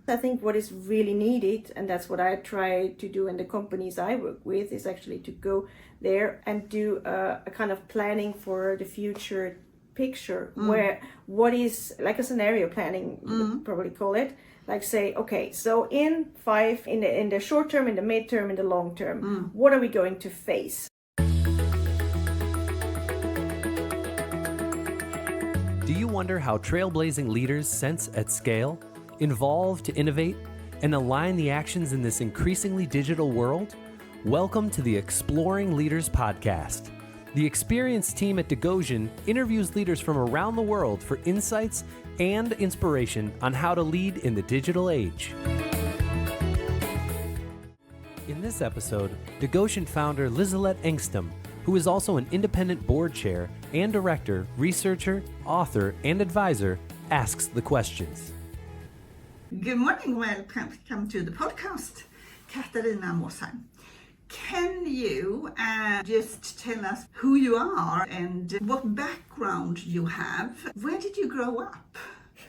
I think what is really needed, and that's what I try to do in the companies I work with, is actually to go there and do a kind of planning for the future picture, where what is like a scenario planning, would probably call it. Like say, okay, so in the short term, in the mid-term, in the long term, what are we going to face? Do you wonder how trailblazing leaders sense at scale, evolve to innovate, and align the actions in this increasingly digital world? Welcome to the Exploring Leaders podcast. The experienced team at Digoshen interviews leaders from around the world for insights and inspiration on how to lead in the digital age. In this episode, Digoshen founder Liselotte Engstam, who is also an independent board chair and director, researcher, author, and advisor, asks the questions. Good morning, welcome to the podcast, Katharina Mosheim. Can you just tell us who you are and what background you have? Where did you grow up?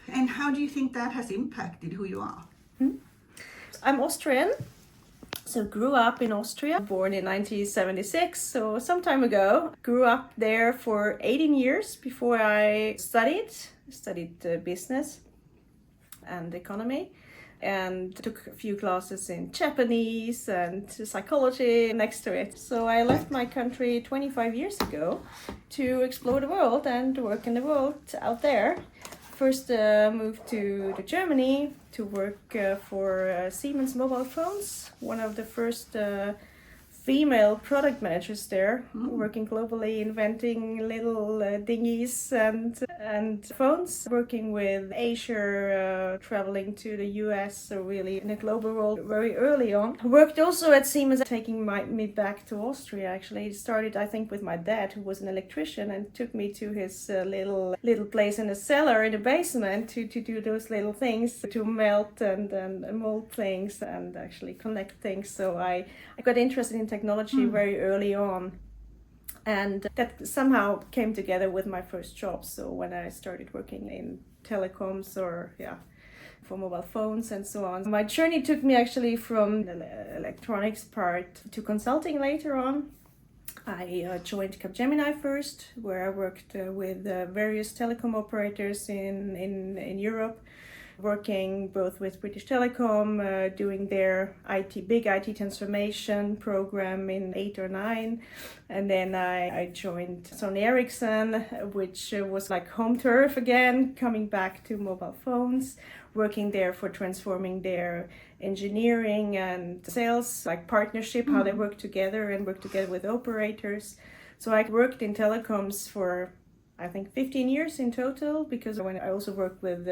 And how do you think that has impacted who you are? I'm Austrian. So grew up in Austria, born in 1976, so some time ago. Grew up there for 18 years before I studied business and economy, and took a few classes in Japanese and psychology next to it. So I left my country 25 years ago to explore the world and work in the world out there. First moved to Germany to work for Siemens Mobile Phones, one of the first female product managers there, working globally, inventing little dinghies and phones, working with Asia, traveling to the US, so really in a global role very early on. Worked also at Siemens, taking me back to Austria actually. It started, I think, with my dad, who was an electrician, and took me to his little place in the cellar in the basement to do those little things, to melt and mold things and actually connect things. So I got interested in technology very early on, and that somehow came together with my first job. So when I started working in telecoms for mobile phones and so on, my journey took me actually from the electronics part to consulting later on. I joined Capgemini first, where I worked with various telecom operators in Europe, working both with British Telecom, doing their big IT transformation program in 8 or 9. And then I joined Sony Ericsson, which was like home turf again, coming back to mobile phones, working there for transforming their engineering and sales, like partnership, how they work together with operators. So I worked in telecoms for I think 15 years in total, because when I also worked with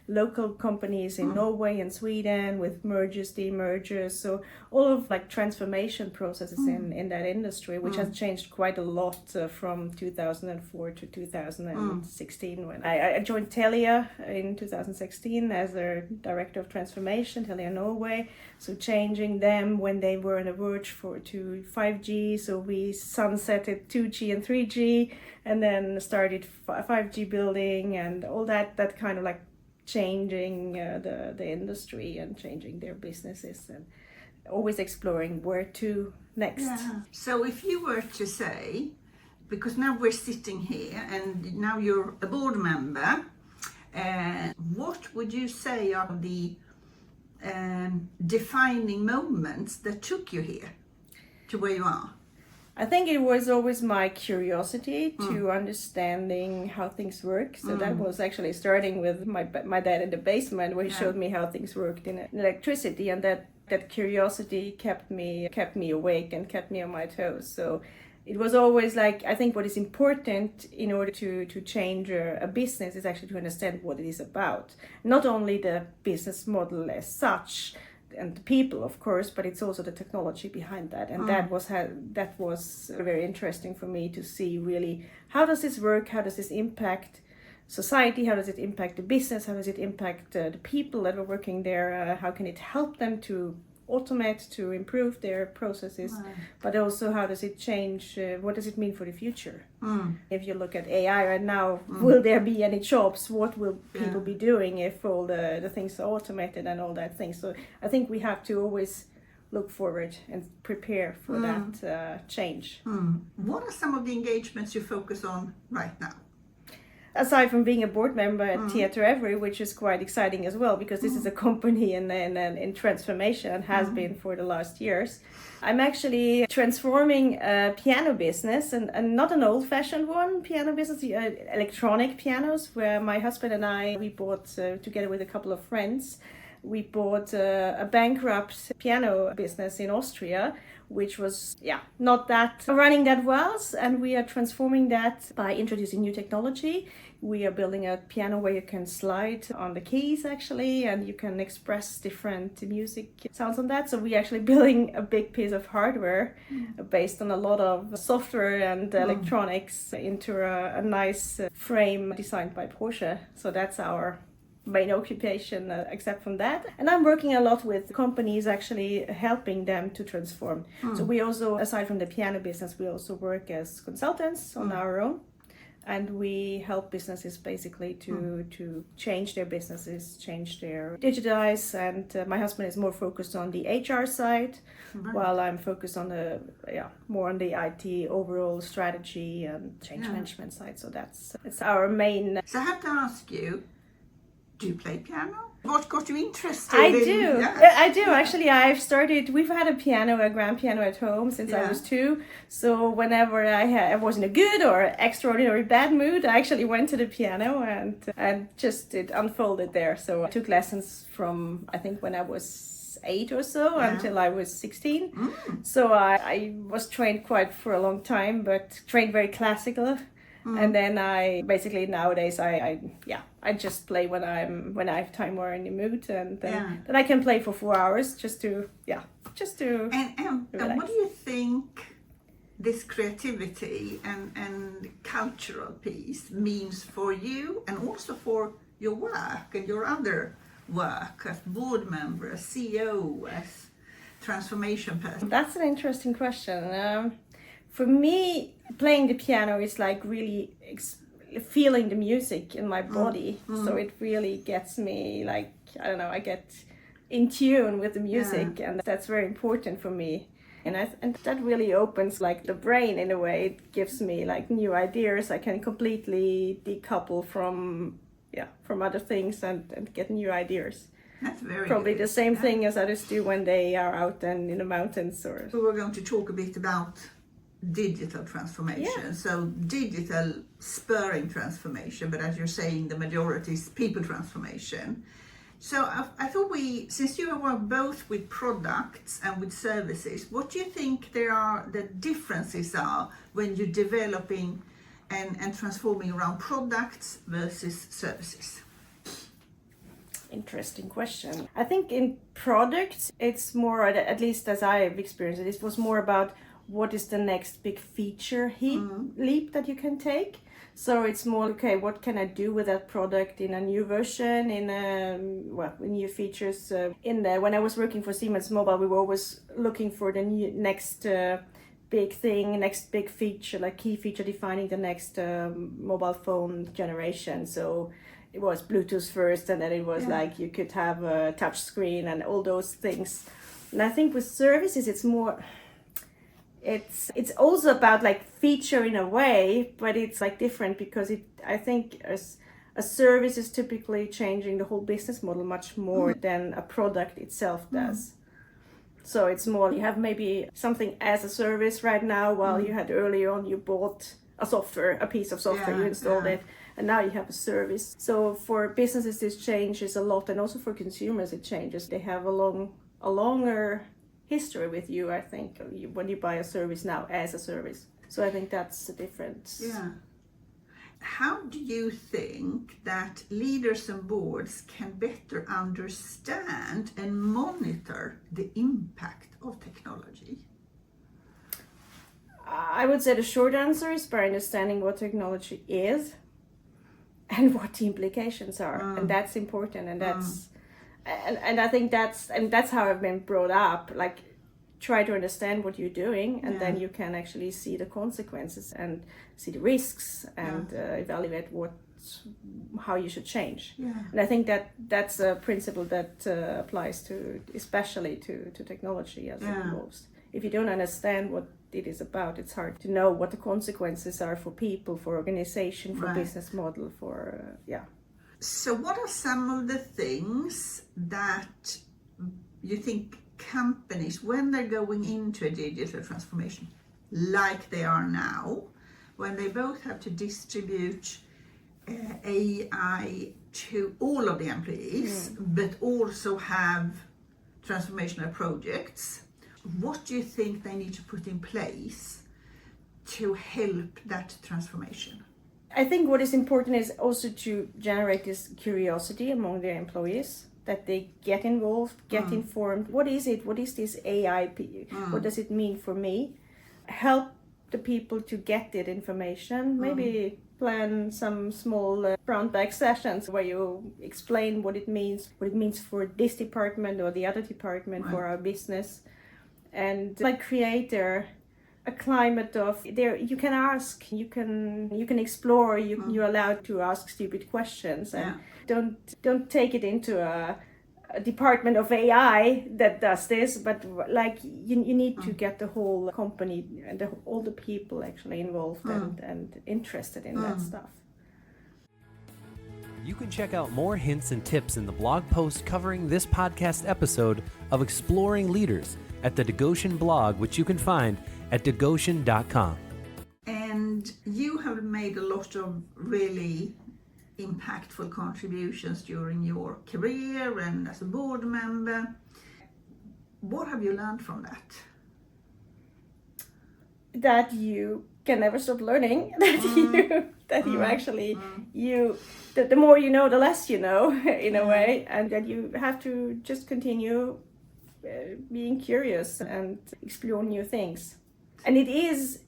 local companies in Norway and Sweden with mergers, demergers, so all of like transformation processes in that industry, which has changed quite a lot from 2004 to 2016 when I joined Telia in 2016 as their director of transformation, Telia Norway. So changing them when they were on the verge to 5G, so we sunsetted 2G and 3G, and then started 5G building and all that kind of like changing the industry and changing their businesses, and always exploring where to next. Yeah. So if you were to say, because now we're sitting here and now you're a board member, what would you say are the defining moments that took you here to where you are? I think it was always my curiosity to understanding how things work. So that was actually starting with my dad in the basement, where he showed me how things worked in electricity, and that curiosity kept me awake and kept me on my toes. So it was always like, I think what is important in order to change a business is actually to understand what it is about. Not only the business model as such, and the people, of course, but it's also the technology behind that, and that was very interesting for me to see really how does this work, how does this impact society, how does it impact the business, how does it impact the people that are working there, how can it help them to automate, to improve their processes, but also how does it change, what does it mean for the future? If you look at AI right now, will there be any jobs? What will people be doing if all the things are automated and all that things? So I think we have to always look forward and prepare for that change. What are some of the engagements you focus on right now? Aside from being a board member at Theatre Every, which is quite exciting as well, because this is a company in transformation and has been for the last years. I'm actually transforming a piano business, and not an old-fashioned one piano business, electronic pianos, where my husband and I, we bought, together with a couple of friends, we bought a bankrupt piano business in Austria, which was not that running that well, and we are transforming that by introducing new technology. We are building a piano where you can slide on the keys actually, and you can express different music sounds on that. So we're actually building a big piece of hardware based on a lot of software and electronics into a nice frame designed by Porsche. So that's our main occupation except from that. And I'm working a lot with companies actually helping them to transform. So we also, aside from the piano business, we also work as consultants on our own. And we help businesses basically to change their businesses, digitize. And my husband is more focused on the HR side, while I'm focused on more on the IT overall strategy and change management side. So it's our main. So I have to ask you, do you play piano? What got you interested? I do. Actually, we've had a grand piano at home since I was 2. So whenever I was in a good or extraordinary bad mood, I actually went to the piano and just it unfolded there. So I took lessons from, I think, when I was 8 or so until I was 16. So I was trained quite for a long time, but trained very classical. And then I basically nowadays I just play when I have time or in the mood, and then I can play for 4 hours just to And what do you think this creativity and cultural piece means for you, and also for your work and your other work as board member, as CEO, as transformation person? That's an interesting question. For me, playing the piano is like really feeling the music in my body. So it really gets me, like, I don't know, I get in tune with the music, and that's very important for me. And that really opens like the brain in a way. It gives me like new ideas. I can completely decouple from other things and get new ideas. That's very probably good. The same thing as others do when they are out and in the mountains. Or so we're going to talk a bit about digital transformation. So digital spurring transformation, but as you're saying, the majority is people transformation. So I thought since you work both with products and with services, what do you think the differences are when you're developing and transforming around products versus services? Interesting question. I think in products, it's more, at least as I have experienced it was more about what is the next big feature leap that you can take. So it's more, okay, what can I do with that product in a new version, with new features? When I was working for Siemens Mobile, we were always looking for the next big thing, next big feature, like key feature defining the next mobile phone generation. So it was Bluetooth first, and then it was like you could have a touch screen and all those things. And I think with services, it's more... It's also about like feature in a way, but it's like different because I think as a service is typically changing the whole business model much more than a product itself does. So it's more, you have maybe something as a service right now, while you had earlier on, you bought a piece of software, you installed it, and now you have a service. So for businesses, this changes a lot, and also for consumers, it changes. They have a longer history with you, I think, when you buy a service now as a service. So I think that's the difference. Yeah. How do you think that leaders and boards can better understand and monitor the impact of technology? I would say the short answer is by understanding what technology is and what the implications are. And that's important, and And I think that's how I've been brought up. Like, try to understand what you're doing, and then you can actually see the consequences and see the risks and evaluate how you should change. And I think that's a principle that applies to especially to technology as it evolves. If you don't understand what it is about, it's hard to know what the consequences are for people, for organization, for business model, for So what are some of the things that you think companies, when they're going into a digital transformation, like they are now, when they both have to distribute AI to all of the employees, but also have transformational projects, what do you think they need to put in place to help that transformation? I think what is important is also to generate this curiosity among their employees, that they get involved, get informed. What is it? What is this AI? What does it mean for me? Help the people to get that information. Maybe plan some small front back sessions where you explain what it means for this department or the other department, for our business, and like create a climate of there. You can ask, you can explore. You're allowed to ask stupid questions, and don't take it into a department of AI that does this, but like you need to get the whole company and all the people actually involved and interested in that stuff. You can check out more hints and tips in the blog post covering this podcast episode of Exploring Leaders at the Digoshen blog, which you can find at digoshen.com. And you have made a lot of really impactful contributions during your career and as a board member. What have you learned from that? That you can never stop learning. That you actually the more you know, the less you know, in a way, and that you have to just continue being curious and explore new things. And it is,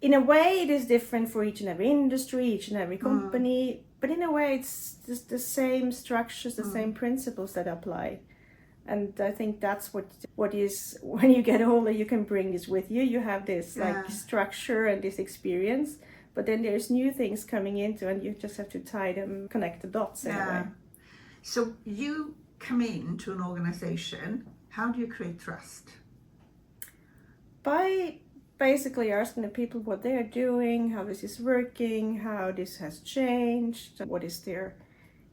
in a way, it is different for each and every industry, each and every company, but in a way it's just the same structures, the same principles that apply. And I think that's what is, when you get older, you can bring this with you. You have this like structure and this experience, but then there's new things coming into, and you just have to tie them, connect the dots in a way. So you come into an organization, how do you create trust? By basically asking the people what they are doing, how this is working, how this has changed, what is their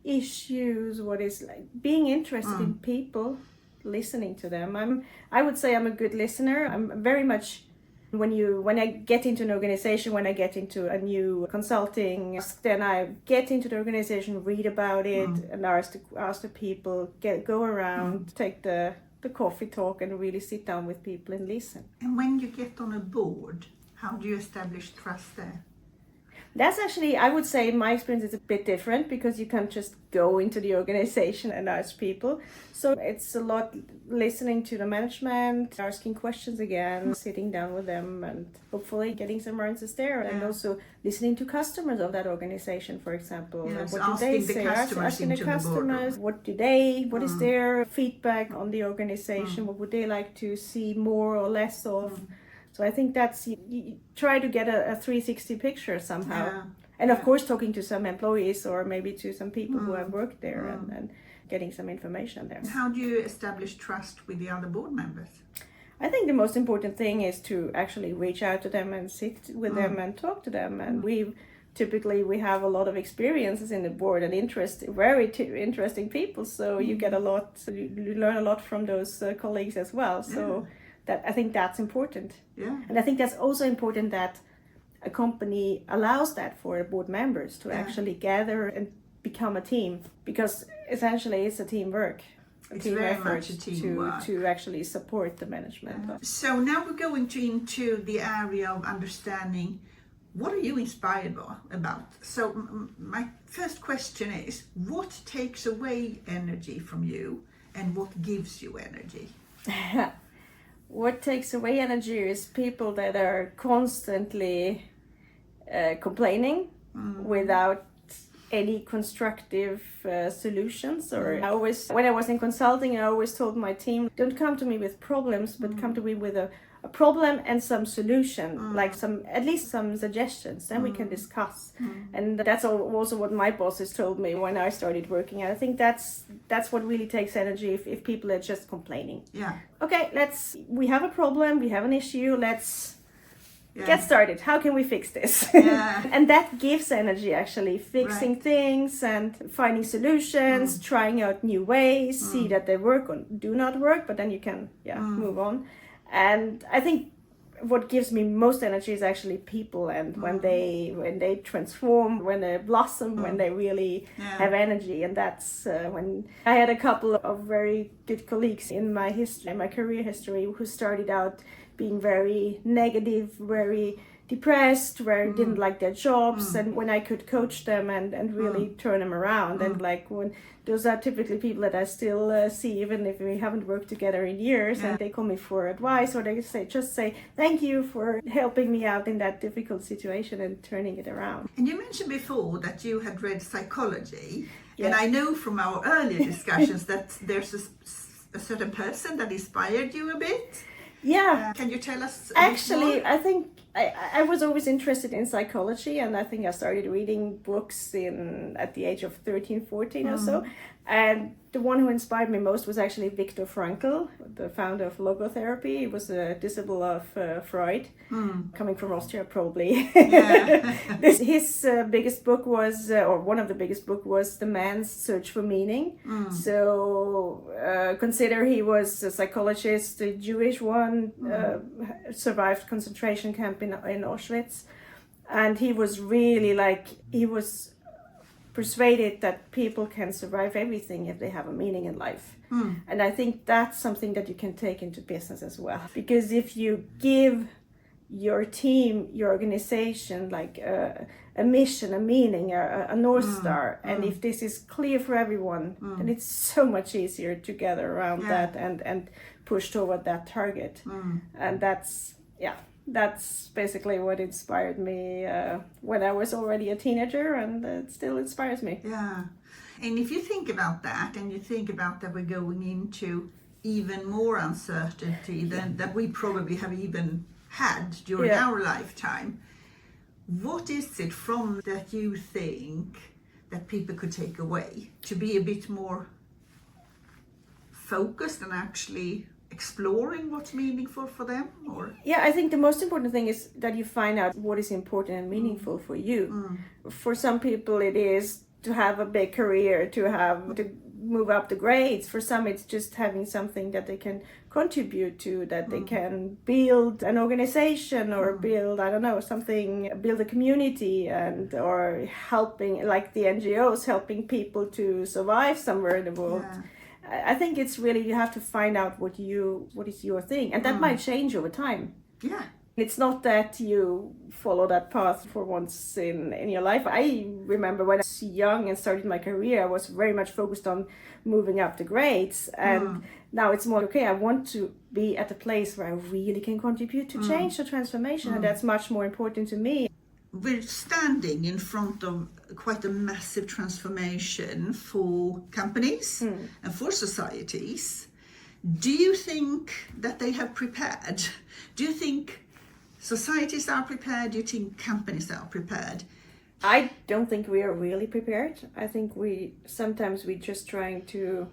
issues, what is like being interested in people, listening to them. I would say I'm a good listener. I'm very much when I get into an organization, when I get into a new consulting, then I get into the organization, read about it, and ask the people, go around, take the coffee talk, and really sit down with people and listen. And when you get on a board, how do you establish trust there? That's actually, I would say, my experience is a bit different, because you can't just go into the organization and ask people. So it's a lot listening to the management, asking questions again, sitting down with them, and hopefully getting some answers there. And also listening to customers of that organization, for example. Yes, what do they say? Asking the customers, what is their feedback on the organization? What would they like to see more or less of? So I think that's, you try to get a 360 picture somehow. And of course talking to some employees or maybe to some people who have worked there and getting some information there. How do you establish trust with the other board members? I think the most important thing is to actually reach out to them and sit with them and talk to them. And we have a lot of experiences in the board and very interesting people. So you get you learn a lot from those colleagues as well. So I think that's important. And I think that's also important that a company allows that for board members to actually gather and become a team, because essentially it's a teamwork. It's very much a teamwork to actually support the management. So now we're going into the area of understanding, what are you inspired about? So my first question is, what takes away energy from you and what gives you energy? What takes away energy is people that are constantly complaining without any constructive solutions. Or I always, when I was in consulting, I always told my team, don't come to me with problems, but come to me with a problem and some solution, like at least some suggestions, then we can discuss. And that's also what my bosses told me when I started working. I think that's what really takes energy, if people are just complaining. Yeah. Okay, we have a problem, we have an issue, let's get started. How can we fix this? Yeah. And that gives energy, actually, fixing things and finding solutions, trying out new ways, see that they work or do not work, but then you can move on. And I think what gives me most energy is actually people, and when they transform, when they blossom, when they really have energy. And that's when I had a couple of very good colleagues in my history, my career history, who started out being very negative, very depressed, very didn't like their jobs, and when I could coach them and really turn them around, and like when those are typically people that I still see even if we haven't worked together in years, and they call me for advice, or they just say thank you for helping me out in that difficult situation and turning it around. And you mentioned before that you had read psychology, and I know from our earlier discussions that there's a certain person that inspired you a bit. Yeah. Can you tell us? Actually, I think I was always interested in psychology, and I think I started reading books at the age of 13, 14 or so. And the one who inspired me most was actually Viktor Frankl, the founder of logotherapy. He was a disciple of Freud, coming from Austria probably. His biggest book was, or one of the biggest book was The Man's Search for Meaning. So consider he was a psychologist, a Jewish one, survived concentration camp in Auschwitz. And he was really he was persuaded that people can survive everything if they have a meaning in life. And I think that's something that you can take into business as well. Because if you give your team, your organization, like a mission, a meaning, a North Star, and if this is clear for everyone, then it's so much easier to gather around that and push toward that target. And that's basically what inspired me when I was already a teenager, and it still inspires me. Yeah. And if you think about that, and you think about that we're going into even more uncertainty than that we probably have even had during our lifetime, what is it from that you think that people could take away to be a bit more focused and actually exploring what's meaningful for them? Or I think the most important thing is that you find out what is important and meaningful for you. For some people it is to have a big career, to move up the grades. For some it's just having something that they can contribute to, that they can build an organization or build a community, and or helping, like the NGOs, helping people to survive somewhere in the world. I think it's really, you have to find out what is your thing, and that might change over time. Yeah. It's not that you follow that path for once in your life. I remember when I was young and started my career, I was very much focused on moving up the grades, and now it's more, I want to be at a place where I really can contribute to change or transformation, and that's much more important to me. We're standing in front of quite a massive transformation for companies and for societies. Do you think that they have prepared? Do you think societies are prepared? Do you think companies are prepared? I don't think we are really prepared. I think sometimes we're just trying to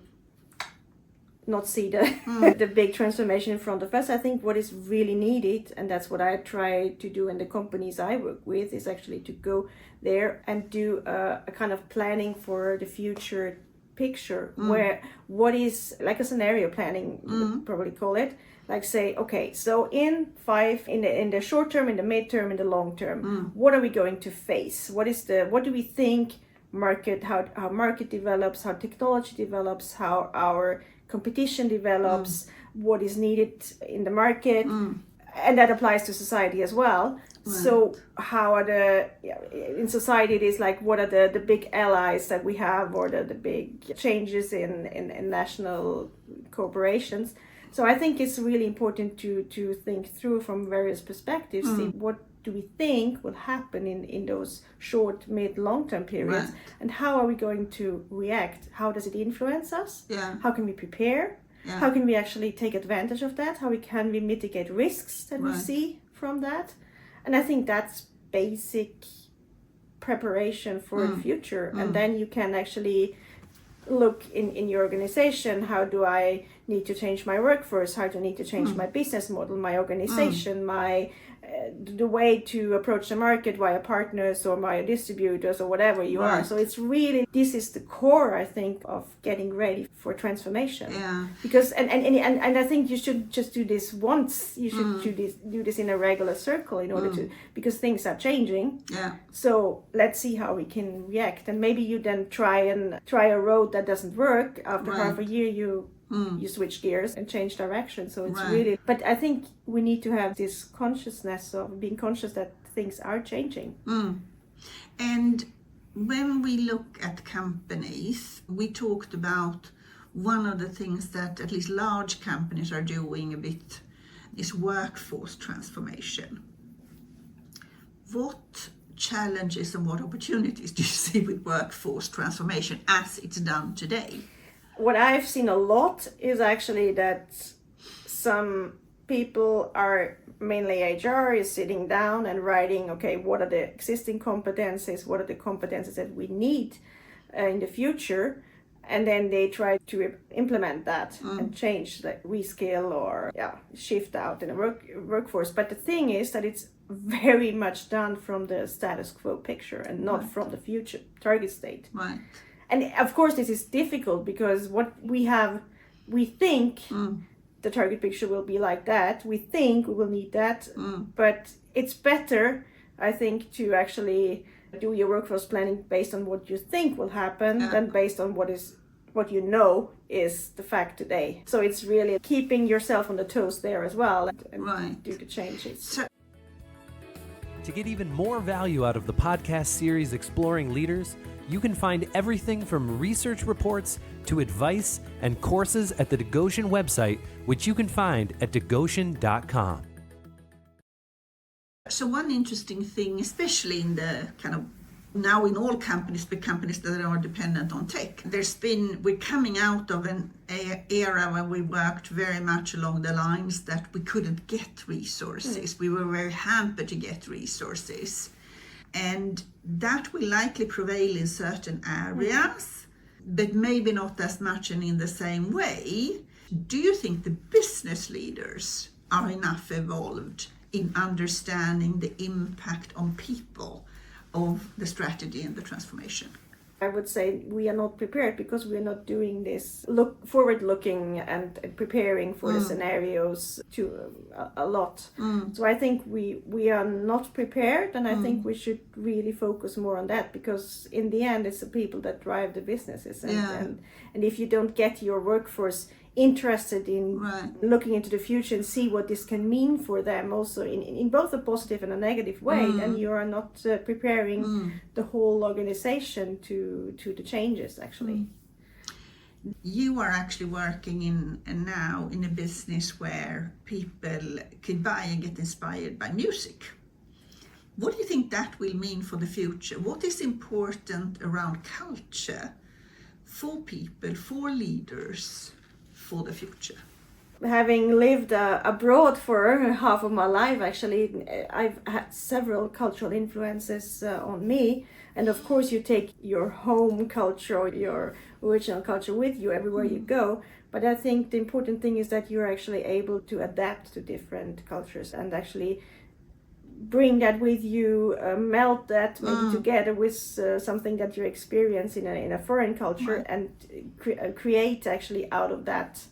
not see the big transformation in front of us. I think what is really needed, and that's what I try to do in the companies I work with, is actually to go there and do a kind of planning for the future picture, where what is like a scenario planning, you'd probably call it. Like say, okay, so in the short term, in the mid-term, in the long term, what are we going to face? What do we think how market develops, how technology develops, how our competition develops, what is needed in the market, and that applies to society as well. So how are in society it is like, what are the big allies that we have, or the big changes in national corporations. So I think it's really important to think through from various perspectives, see what do we think will happen in those short, mid, long-term periods? Right. And how are we going to react? How does it influence us? Yeah. How can we prepare? Yeah. How can we actually take advantage of that? Can we mitigate risks that we Right. see from that? And I think that's basic preparation for the future. And then you can actually look in your organization, how do I need to change my workforce, how do I need to change my business model, my organization, my the way to approach the market via partners or my distributors or whatever you are. Right. So it's really, this is the core, I think, of getting ready for transformation. Yeah. Because and I think you should just do this once. You should do this in a regular circle in order to, because things are changing. Yeah. So let's see how we can react, and maybe you then try a road that doesn't work. After Right. half a year, you switch gears and change direction. So it's Right. really, but I think we need to have this consciousness of being conscious that things are changing. And when we look at companies, we talked about one of the things that at least large companies are doing a bit is workforce transformation. What challenges and what opportunities do you see with workforce transformation as it's done today? What I've seen a lot is actually that some people are, mainly HR, is sitting down and writing, okay, what are the existing competencies, what are the competencies that we need in the future, and then they try to implement that and change, like reskill or shift out in the workforce. But the thing is that it's very much done from the status quo picture and not from the future target state. Right. And of course this is difficult because what we think the target picture will be like that. We think we will need that, but it's better, I think, to actually do your workforce planning based on what you think will happen than based on what you know is the fact today. So it's really keeping yourself on the toes there as well and do the changes. To get even more value out of the podcast series Exploring Leaders, you can find everything from research reports to advice and courses at the Digoshen website, which you can find at digoshen.com. So one interesting thing, especially in the kind of now in all companies, big companies that are dependent on tech, we're coming out of an era when we worked very much along the lines that we couldn't get resources. We were very hampered to get resources. And that will likely prevail in certain areas, but maybe not as much and in the same way. Do you think the business leaders are enough evolved in understanding the impact on people of the strategy and the transformation? I would say we are not prepared because we are not doing this forward-looking and preparing for the scenarios a lot. So I think we are not prepared, and I think we should really focus more on that, because in the end it's the people that drive the businesses, and if you don't get your workforce interested in looking into the future and see what this can mean for them also in both a positive and a negative way, then you are not preparing the whole organization to the changes actually. You are actually working now in a business where people could buy and get inspired by music. What do you think that will mean for the future? What is important around culture for people, for leaders, for the future? Having lived abroad for half of my life, actually, I've had several cultural influences on me. And of course, you take your home culture or your original culture with you everywhere you go. But I think the important thing is that you're actually able to adapt to different cultures and actually bring that with you, melt that maybe together with something that you experience in a foreign culture, and create actually out of that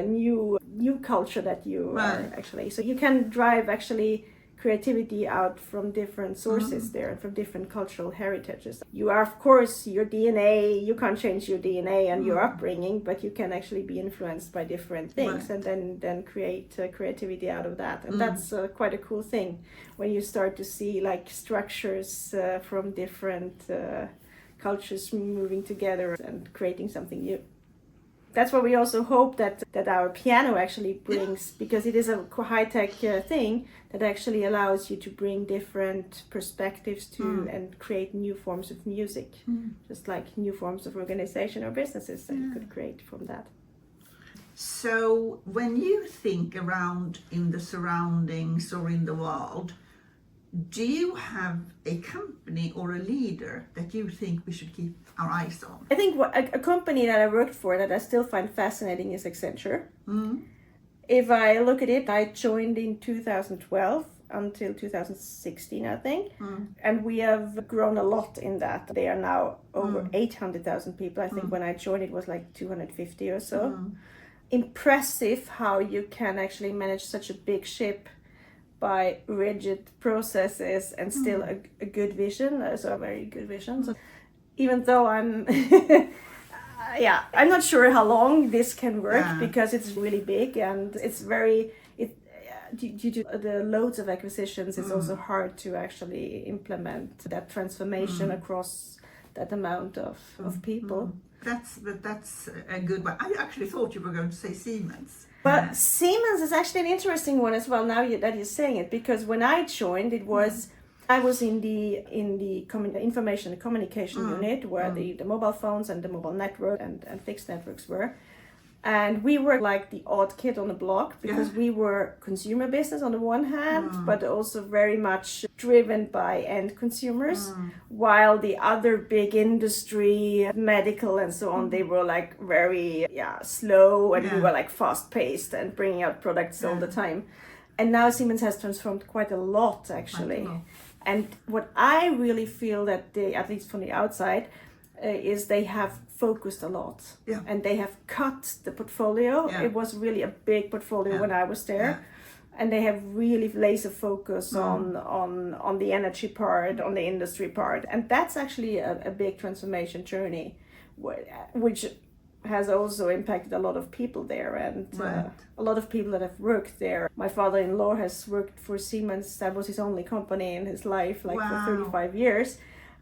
new culture that you are actually. So you can drive actually creativity out from different sources there and from different cultural heritages. You are, of course, your DNA, you can't change your DNA and your upbringing, but you can actually be influenced by different things and then create creativity out of that. And that's quite a cool thing when you start to see like structures from different cultures moving together and creating something new. that's what we also hope that our piano actually brings, because it is a high-tech thing that actually allows you to bring different perspectives to and create new forms of music, just like new forms of organization or businesses that you could create from that. So when you think around in the surroundings or in the world, do you have a company or a leader that you think we should keep our eyes on? I think a company that I worked for that I still find fascinating is Accenture. If I look at it, I joined in 2012 until 2016, I think. And we have grown a lot in that. They are now over 800,000 people. I think when I joined it was like 250 or so. Impressive how you can actually manage such a big ship by rigid processes and still a good vision, so a very good vision. So even though I'm I'm not sure how long this can work, because it's really big and it's very due to the loads of acquisitions, it's also hard to actually implement that transformation across that amount of people. That's a good one. I actually thought you were going to say Siemens. But Siemens is actually an interesting one as well, now that you're saying it, because when I joined, I was in the information and communication unit, where the mobile phones and the mobile network and fixed networks were. And we were like the odd kid on the block, because we were consumer business on the one hand, but also very much driven by end consumers, while the other big industry, medical and so on, they were like very slow, and we were like fast paced and bringing out products all the time. And now Siemens has transformed quite a lot, actually. And what I really feel that they, at least from the outside, is they have focused a lot, and they have cut the portfolio. It was really a big portfolio when I was there, and they have really laser focus on the energy part, on the industry part, and that's actually a big transformation journey, which has also impacted a lot of people there, and a lot of people that have worked there. My father-in-law has worked for Siemens. That was his only company in his life, like for 35 years,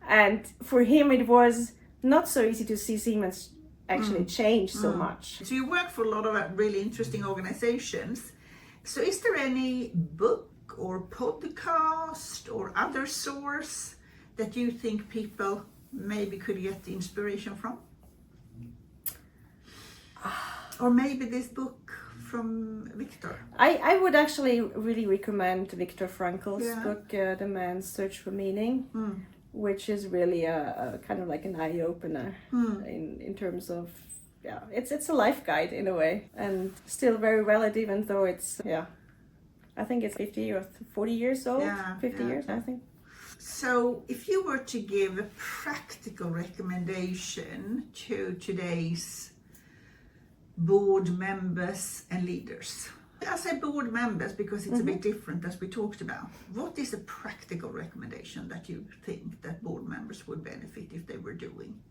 and for him it was not so easy to see Siemens actually change so much. So you work for a lot of really interesting organizations. So is there any book or podcast or other source that you think people maybe could get inspiration from? Or maybe this book from Viktor? I would actually really recommend Viktor Frankl's book, The Man's Search for Meaning, which is really a kind of like an eye-opener in terms of, it's a life guide in a way, and still very valid, even though it's, I think it's 50 or 40 years old, 50 years, I think. So if you were to give a practical recommendation to today's board members and leaders. I say board members because it's a bit different, as we talked about. What is a practical recommendation that you think that board members would benefit if they were doing?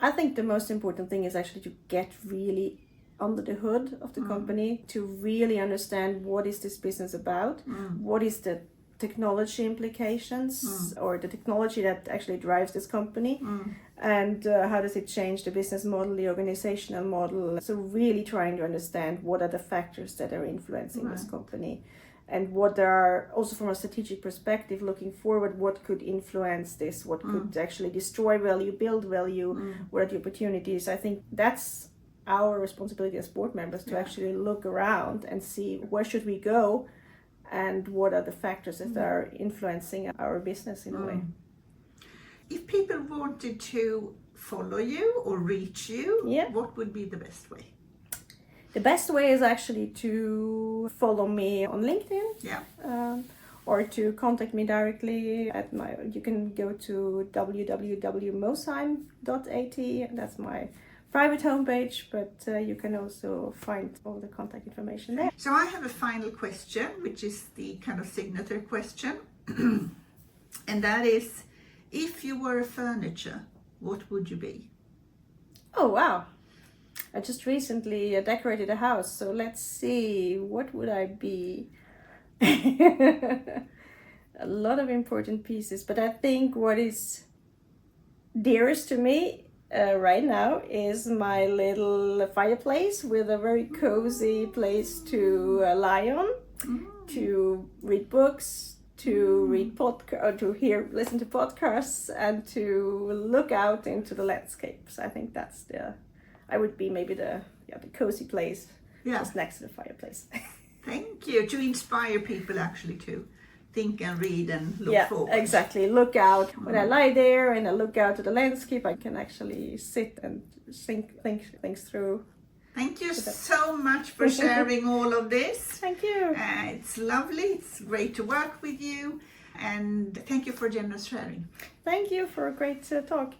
I think the most important thing is actually to get really under the hood of the company, to really understand what is this business about, what is the technology implications or the technology that actually drives this company, and how does it change the business model, the organizational model. So really trying to understand what are the factors that are influencing this company, and what are also from a strategic perspective looking forward, what could influence this, what could actually destroy value, build value, what are the opportunities. I think that's our responsibility as board members, to actually look around and see where should we go, and what are the factors that are influencing our business in a way. If people wanted to follow you or reach you, what would be the best way? The best way is actually to follow me on LinkedIn, or to contact me directly at you can go to www.mosheim.at, that's my private homepage, but you can also find all the contact information there. So I have a final question, which is the kind of signature question, and that is, if you were a furniture, what would you be? Oh wow, I just recently decorated a house, so let's see, what would I be? A lot of important pieces, but I think what is dearest to me right now is my little fireplace with a very cozy place to lie on, to read books, to read listen to podcasts, and to look out into the landscapes. I think I would be maybe the cozy place just next to the fireplace. Thank you. To inspire people actually to think and read and look forward. Yeah, exactly. Look out. When I lie there and I look out to the landscape, I can actually sit and think things through. Thank you so much for sharing all of this. Thank you. It's lovely. It's great to work with you. And thank you for generous sharing. Thank you for a great talk.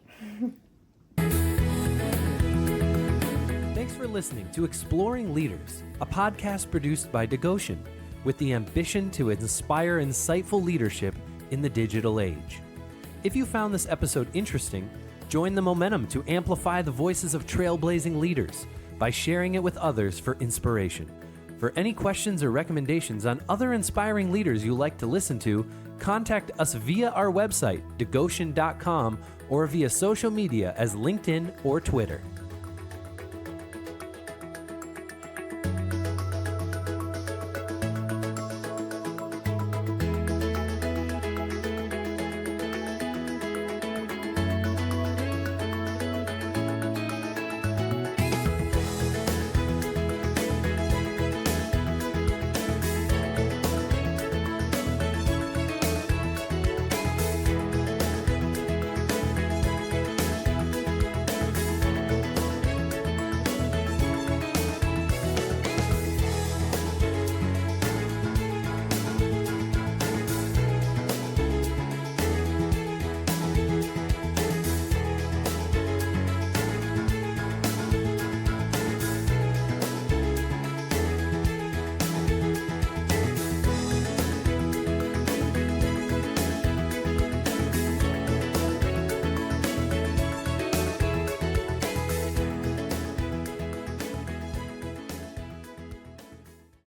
Thanks for listening to Exploring Leaders, a podcast produced by Digoshen with the ambition to inspire insightful leadership in the digital age. If you found this episode interesting, join the momentum to amplify the voices of trailblazing leaders by sharing it with others for inspiration. For any questions or recommendations on other inspiring leaders you like to listen to, contact us via our website, digoshen.com, or via social media as LinkedIn or Twitter.